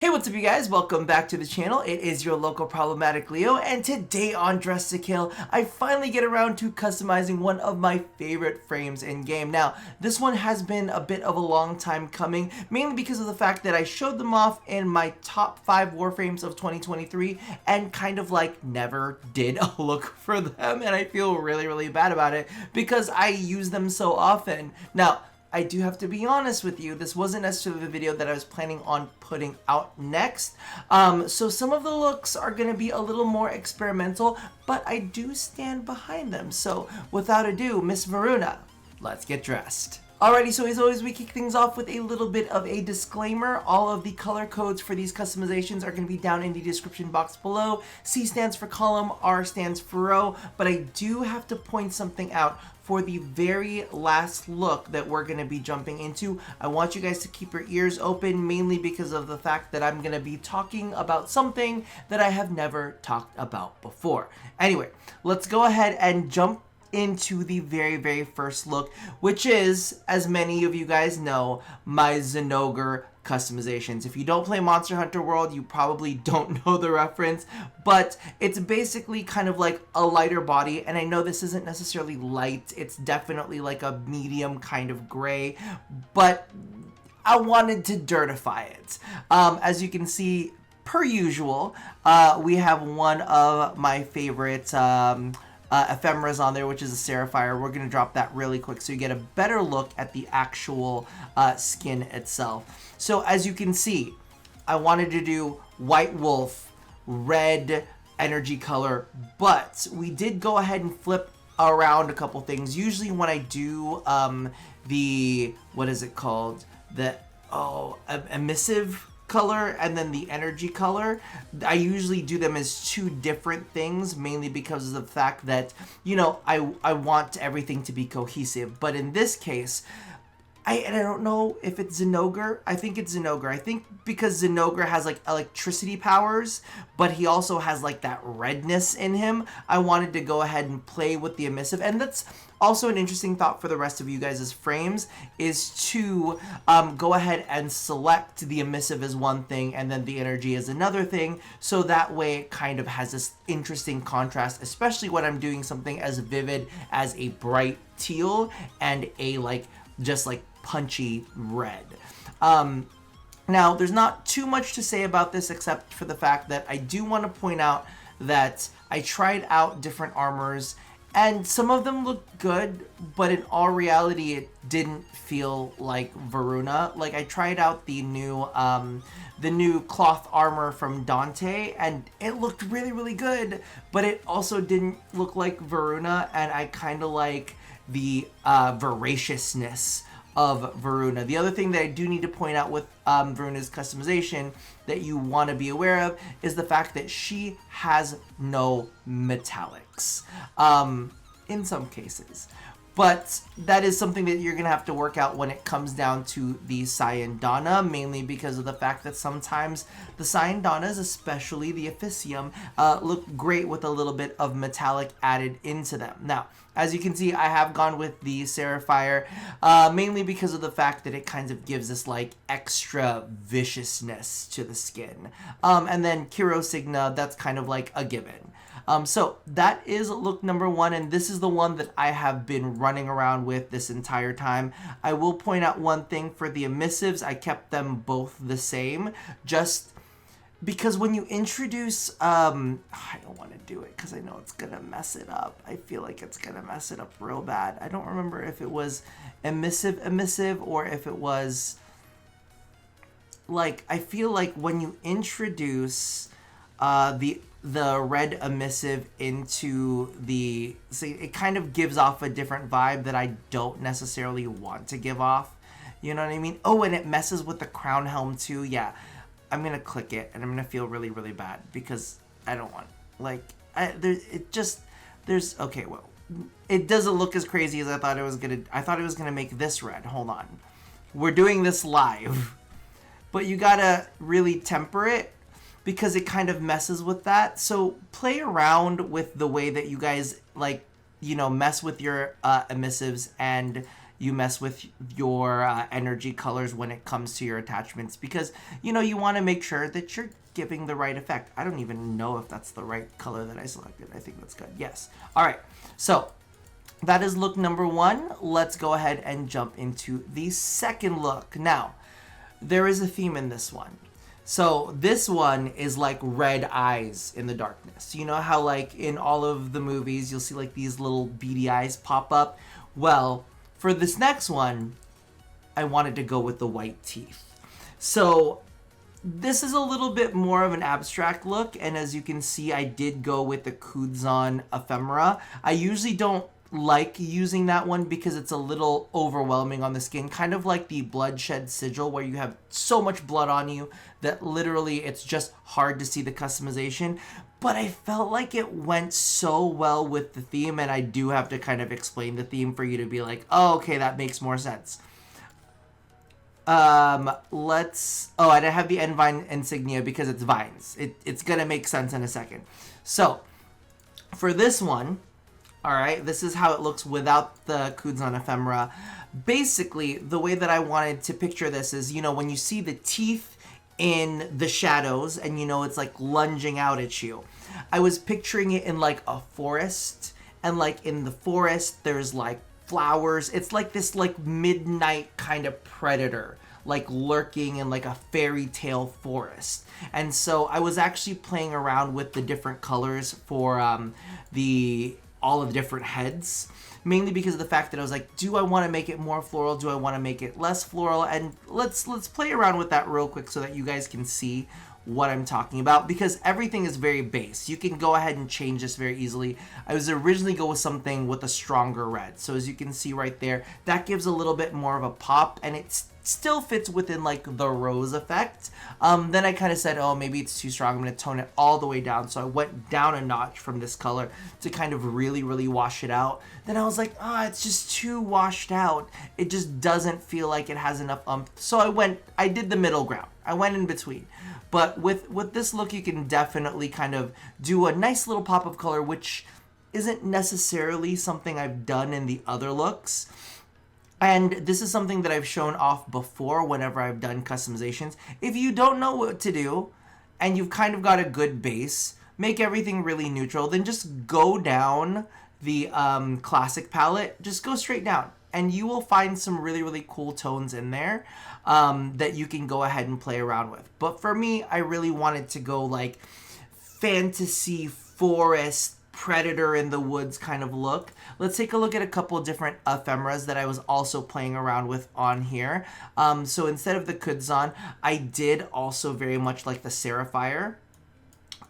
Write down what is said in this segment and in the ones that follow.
Hey, what's up you guys? Welcome back to the channel. It is your local problematic Leo, and today on Dress to Kill, I finally get around to customizing one of my favorite frames in game. Now, this one has been a bit of a long time coming, mainly because of the fact that I showed them off in my top 5 Warframes of 2023 and kind of like never did a look for them, and I feel really bad about it because I use them so often. Now, I do have to be honest with you, this wasn't necessarily the video that I was planning on putting out next. So some of the looks are going to be a little more experimental, but I do stand behind them. So without ado, Miss Voruna, let's get dressed. Alrighty, so as always, we kick things off with a little bit of a disclaimer. All of the color codes for these customizations are going to be down in the description box below. C stands for column, R stands for row, but I do have to point something out. For the very last look that we're going to be jumping into, I want you guys to keep your ears open, mainly because of the fact that I'm going to be talking about something that I have never talked about before. Anyway, let's go ahead and jump into the very first look, which is, as many of you guys know, my Zinogre customizations. If you don't play Monster Hunter World, you probably don't know the reference, but it's basically kind of like a lighter body, and I know this isn't necessarily light, it's definitely like a medium kind of gray, but I wanted to dirtify it. As you can see, per usual, we have one of my favorites ephemeras on there, which is a Sapphire. We're going to drop that really quick so you get a better look at the actual skin itself. So as you can see, I wanted to do White Wolf, red energy color, but we did go ahead and flip around a couple things. Usually when I do the, what is it called? The, emissive color and then the energy color, I usually do them as two different things, mainly because of the fact that, you know, I want everything to be cohesive. But in this case, I don't know if it's Zinogre. I think it's Zinogre. I think because Zinogre has like electricity powers, but he also has like that redness in him, I wanted to go ahead and play with the emissive. And that's also an interesting thought for the rest of you guys' frames, is to go ahead and select the emissive as one thing and then the energy as another thing, so that way it kind of has this interesting contrast, especially when I'm doing something as vivid as a bright teal and a just punchy red. Now, there's not too much to say about this except for the fact that I do want to point out that I tried out different armors and some of them looked good, but in all reality, it didn't feel like Voruna. Like, I tried out the new cloth armor from Dante, and it looked really good, but it also didn't look like Voruna, and I kind of like the voraciousness of Voruna. The other thing that I do need to point out with Voruna's customization that you want to be aware of is the fact that she has no metallics in some cases. But that is something that you're going to have to work out when it comes down to the Syandana, mainly because of the fact that sometimes the Syandanas, especially the Officium, look great with a little bit of metallic added into them. Now, as you can see, I have gone with the Sapphire, mainly because of the fact that it kind of gives this like extra viciousness to the skin. And then Kirosigna, that's kind of like a given. So that is look number 1, and this is the one that I have been running around with this entire time. I will point out one thing for the emissives, I kept them both the same, just because when you introduce, I don't want to do it because I know it's going to mess it up. I feel like it's going to mess it up real bad. I don't remember if it was emissive or if it was, like, I feel like when you introduce the red emissive into the, see, it kind of gives off a different vibe that I don't necessarily want to give off. You know what I mean? Oh, and it messes with the crown helm too. Yeah, I'm gonna click it and I'm gonna feel really bad because I don't want, like, okay, well, it doesn't look as crazy as I thought it was gonna. I thought it was gonna make this red. Hold on, we're doing this live, but you gotta really temper it because it kind of messes with that. So play around with the way that you guys, like, you know, mess with your emissives and, you mess with your energy colors when it comes to your attachments, because, you know, you want to make sure that you're giving the right effect. I don't even know if that's the right color that I selected. I think that's good. Yes. All right. So that is look number 1. Let's go ahead and jump into the second look. Now, there is a theme in this one. So this one is like red eyes in the darkness. You know how like in all of the movies you'll see like these little beady eyes pop up? Well, for this next one, I wanted to go with the white teeth. So this is a little bit more of an abstract look, and as you can see, I did go with the Kudzon ephemera. I usually don't like using that one because it's a little overwhelming on the skin, kind of like the bloodshed sigil, where you have so much blood on you that literally it's just hard to see the customization. But I felt like it went so well with the theme, and I do have to kind of explain the theme for you to be like, oh, okay, that makes more sense. I didn't have the end vine insignia because it's vines. It's gonna make sense in a second. So for this one, all right, this is how it looks without the Kudzon ephemera. Basically, the way that I wanted to picture this is, you know, when you see the teeth in the shadows and, you know, it's like lunging out at you, I was picturing it in like a forest, and like in the forest there's like flowers. It's like this like midnight kind of predator, like lurking in like a fairy tale forest. And so I was actually playing around with the different colors for all of the different heads, mainly because of the fact that I was like, do I want to make it more floral? Do I want to make it less floral? And let's play around with that real quick so that you guys can see what I'm talking about, because everything is very base. You can go ahead and change this very easily. I was originally go with something with a stronger red. So as you can see right there, that gives a little bit more of a pop, and it still fits within like the rose effect. Then I kind of said, oh, maybe it's too strong. I'm going to tone it all the way down. So I went down a notch from this color to kind of really, really wash it out. Then I was like, it's just too washed out. It just doesn't feel like it has enough So I did the middle ground. I went in between. But with this look, you can definitely kind of do a nice little pop of color, which isn't necessarily something I've done in the other looks. And this is something that I've shown off before whenever I've done customizations. If you don't know what to do and you've kind of got a good base, make everything really neutral, then just go down the classic palette. Just go straight down, and you will find some really, really cool tones in there that you can go ahead and play around with. But for me, I really wanted to go like fantasy forest, predator in the woods kind of look. Let's take a look at a couple of different ephemeras that I was also playing around with on here. So instead of the Kudzon, I did also very much like the Sapphire.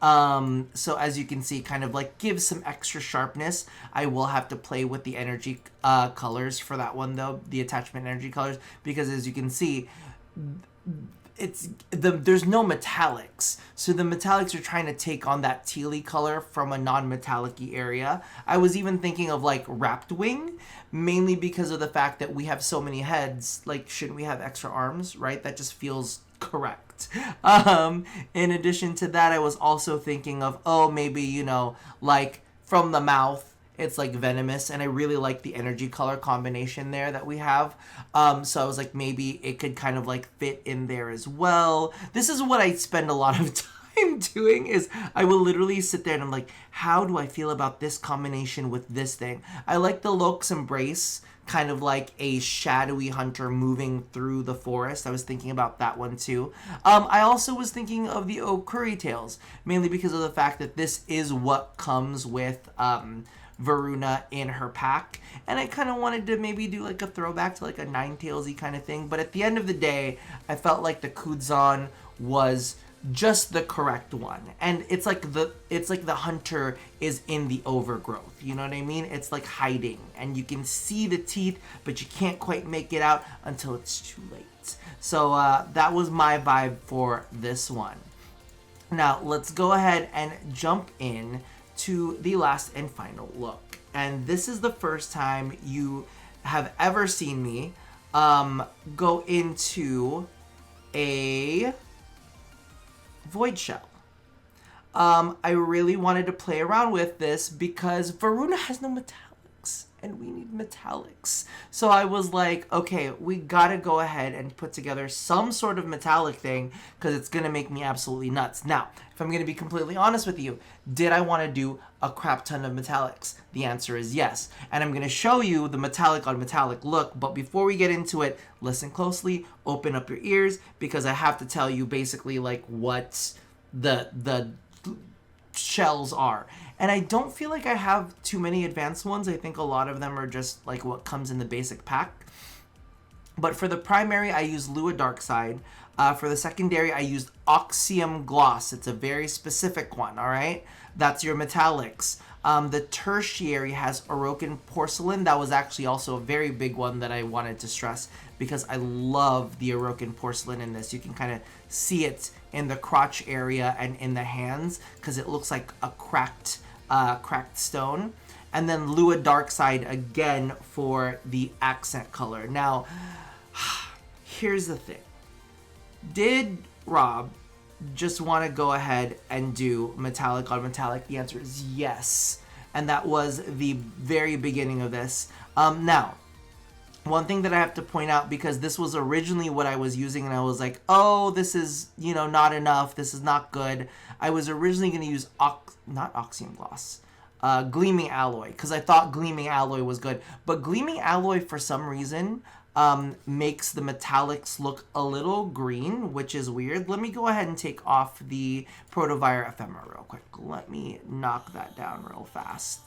So as you can see, kind of like gives some extra sharpness. I will have to play with the energy colors for that one though, the attachment energy colors, because as you can see, there's no metallics, so the metallics are trying to take on that tealy color from a non-metallic-y area. I was even thinking of like wrapped wing, mainly because of the fact that we have so many heads. Like, shouldn't we have extra arms, right? That just feels correct. In addition to that, I was also thinking of, maybe, you know, like from the mouth, it's like venomous, and I really like the energy color combination there that we have. So I was like, maybe it could kind of like fit in there as well. This is what I spend a lot of time doing, is I will literally sit there and I'm like, how do I feel about this combination with this thing? I like the Lok's Embrace, kind of like a shadowy hunter moving through the forest. I was thinking about that one too. I also was thinking of the Okuri Tails, mainly because of the fact that this is what comes with Voruna in her pack, and I kind of wanted to maybe do like a throwback to like a Ninetales-y kind of thing. But at the end of the day, I felt like the Kudzon was just the correct one, and it's like the hunter is in the overgrowth, you know what I mean? It's like hiding, and you can see the teeth, but you can't quite make it out until it's too late. So that was my vibe for this one. Now let's go ahead and jump in to the last and final look, and this is the first time you have ever seen me go into a void shell. I really wanted to play around with this because Voruna has no metallics, and we need metallics. So I was like, okay, we gotta go ahead and put together some sort of metallic thing because it's gonna make me absolutely nuts. Now, if I'm gonna be completely honest with you, did I want to do a crap ton of metallics? The answer is yes. And I'm gonna show you the metallic on metallic look, but before we get into it, listen closely, open up your ears, because I have to tell you basically like what the shells are. And I don't feel like I have too many advanced ones. I think a lot of them are just like what comes in the basic pack. But for the primary, I use Lua Darkside. For the secondary, I used Oxium Gloss. It's a very specific one, all right? That's your metallics. The tertiary has Orokin Porcelain. That was actually also a very big one that I wanted to stress because I love the Orokin Porcelain in this. You can kind of see it in the crotch area and in the hands because it looks like a cracked stone. And then Lua Darkside again for the accent color. Now, here's the thing. Did Rob just want to go ahead and do metallic on metallic? The answer is yes. And that was the very beginning of this. Now, one thing that I have to point out, because this was originally what I was using and I was like, oh, this is, you know, not enough. This is not good. I was originally going to use, not Oxium Gloss, Gleaming Alloy, because I thought Gleaming Alloy was good. But Gleaming Alloy, for some reason, makes the metallics look a little green, which is weird. Let me go ahead and take off the Protovire Ephemera real quick. Let me knock that down real fast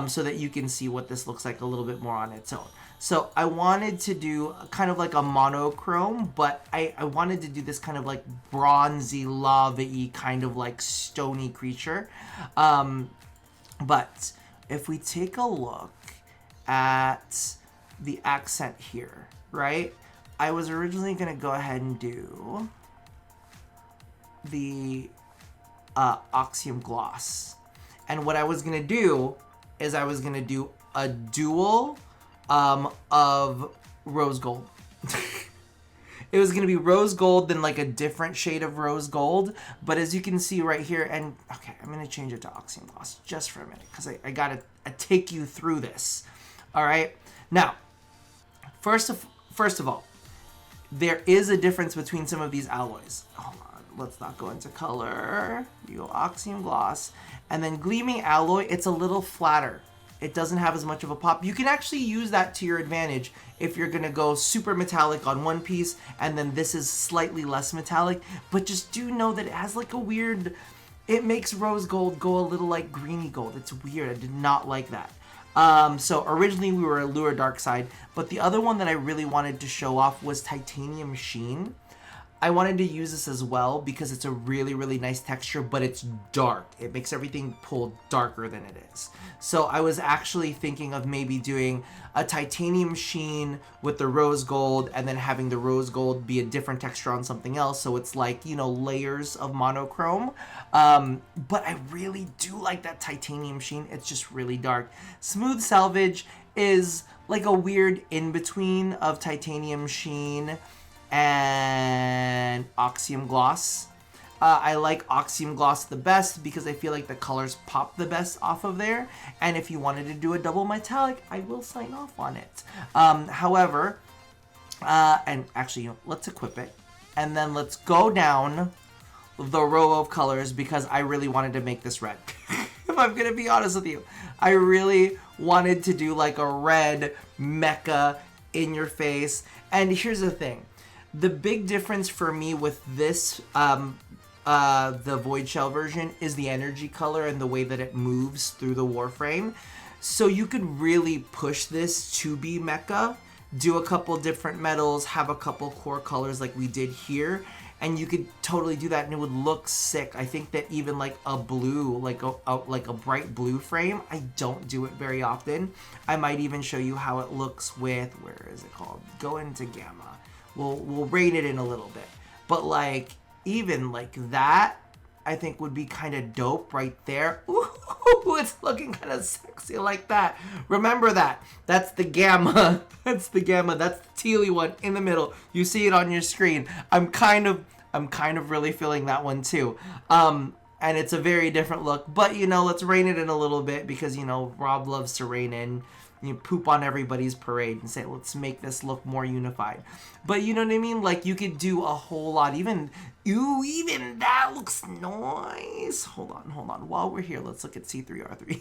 so that you can see what this looks like a little bit more on its own. So I wanted to do kind of like a monochrome, but I wanted to do this kind of like bronzy, lava-y, kind of like stony creature. But if we take a look at the accent here, right? I was originally going to go ahead and do the Oxium Gloss. And what I was going to do is I was going to do a dual of rose gold. It was going to be rose gold, then like a different shade of rose gold. But as you can see right here, and okay, I'm going to change it to Oxium Gloss just for a minute because I got to take you through this. All right. Now, first of all, there is a difference between some of these alloys. Hold on, let's not go into color. You go Oxium Gloss. And then Gleaming Alloy, it's a little flatter. It doesn't have as much of a pop. You can actually use that to your advantage if you're going to go super metallic on one piece, and then this is slightly less metallic. But just do know that it has like a weird... It makes rose gold go a little like greeny gold. It's weird. I did not like that. So originally we were a Lua Darkside, but the other one that I really wanted to show off was Titanium Sheen. I wanted to use this as well because it's a really, really nice texture, but it's dark. It makes everything pull darker than it is. So I was actually thinking of maybe doing a Titanium Sheen with the rose gold and then having the rose gold be a different texture on something else. So it's like, you know, layers of monochrome. But I really do like that Titanium Sheen. It's just really dark. Smooth Salvage is like a weird in-between of Titanium Sheen and Oxium Gloss. I like Oxium Gloss the best because I feel like the colors pop the best off of there. And if you wanted to do a double metallic, I will sign off on it. However, and actually, you know, let's equip it. And then let's go down the row of colors because I really wanted to make this red. If I'm going to be honest with you, I really wanted to do like a red mecha in your face. And here's the thing. The big difference for me with this, the Void Shell version, is the energy color and the way that it moves through the Warframe. So you could really push this to be mecha, do a couple different metals, have a couple core colors like we did here, and you could totally do that and it would look sick. I think that even like a blue, like a bright blue frame, I don't do it very often. I might even show you how it looks with, where is it called? Go into Gamma. We'll rate it in a little bit. But like, even like that, I think would be kind of dope right there. Ooh, it's looking kind of sexy like that. Remember that. That's the Gamma. That's the Gamma. That's the tealy one in the middle. You see it on your screen. I'm kind of really feeling that one too. and it's a very different look. But, you know, let's rein it in a little bit because, you know, Rob loves to rein in. You poop on everybody's parade and say, let's make this look more unified. But you know what I mean? Like, you could do a whole lot. Even that looks nice. Hold on. While we're here, let's look at C3R3.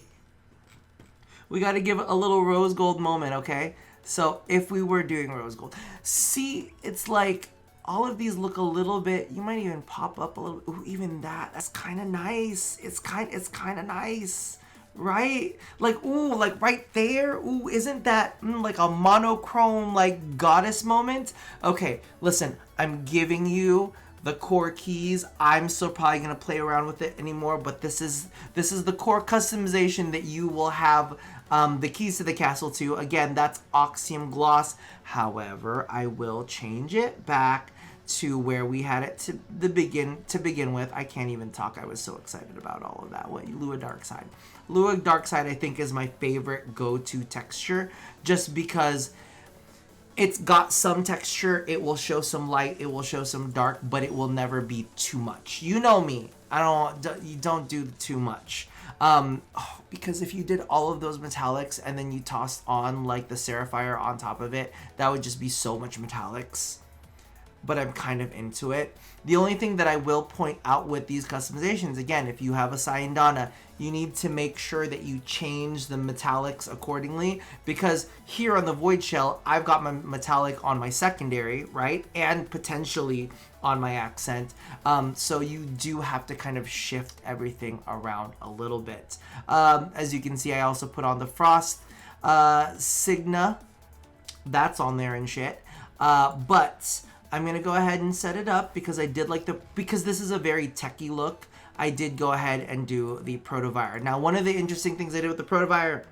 We got to give it a little rose gold moment, okay? So if we were doing rose gold, see, it's like all of these look a little bit, you might even pop up a little. Ooh, even that's kind of nice. It's kind of nice, right? Like, ooh, like right there. Ooh, isn't that like a monochrome, like goddess moment? Okay, listen, I'm giving you the core keys. I'm still probably gonna play around with it anymore, but this is the core customization that you will have the keys to the castle to. Again, that's Oxium Gloss. However, I will change it back to where we had it to begin with. I can't even talk. I was so excited about all of that. What, Lua Darkside? Lua Darkside, I think, is my favorite go-to texture, just because it's got some texture. It will show some light. It will show some dark, but it will never be too much. You know me. You don't do too much. Because if you did all of those metallics and then you tossed on like the Sapphire on top of it, that would just be so much metallics. But I'm kind of into it. The only thing that I will point out with these customizations, again, if you have a Sayandana, you need to make sure that you change the metallics accordingly, because here on the Void Shell, I've got my metallic on my secondary, right? And potentially on my accent. So you do have to kind of shift everything around a little bit. As you can see, I also put on the Frost Signa. That's on there and shit. But I'm going to go ahead and set it up because I did like because this is a very techie look. I did go ahead and do the Protovire. Now, one of the interesting things I did with the Protovire,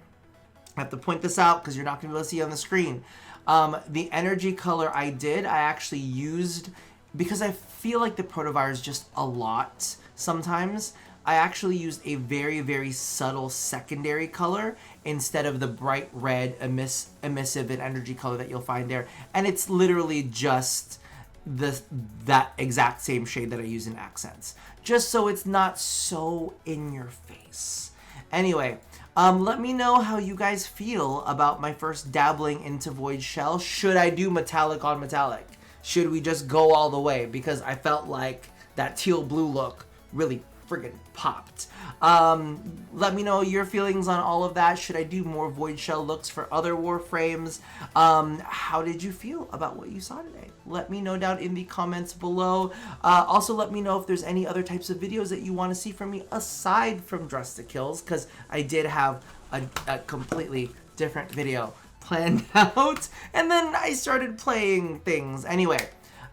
I have to point this out because you're not going to be able to see on the screen. The energy color I actually used, because I feel like the Protovire is just a lot sometimes. I actually used a very, very subtle secondary color instead of the bright red emissive and energy color that you'll find there. And it's literally just that exact same shade that I use in accents, just so it's not so in your face. Anyway, let me know how you guys feel about my first dabbling into Void Shell. Should I do metallic on metallic? Should we just go all the way? Because I felt like that teal blue look really friggin' popped. Let me know your feelings on all of that. Should I do more Void Shell looks for other Warframes? How did you feel about what you saw today? Let me know down in the comments below. Also, let me know if there's any other types of videos that you want to see from me aside from Dress to Kills, because I did have a completely different video planned out, and then I started playing things. Anyway,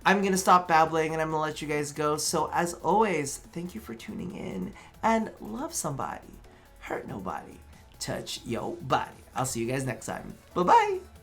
I'm going to stop babbling and I'm going to let you guys go. So as always, thank you for tuning in, and love somebody, hurt nobody, touch your body. I'll see you guys next time. Bye-bye.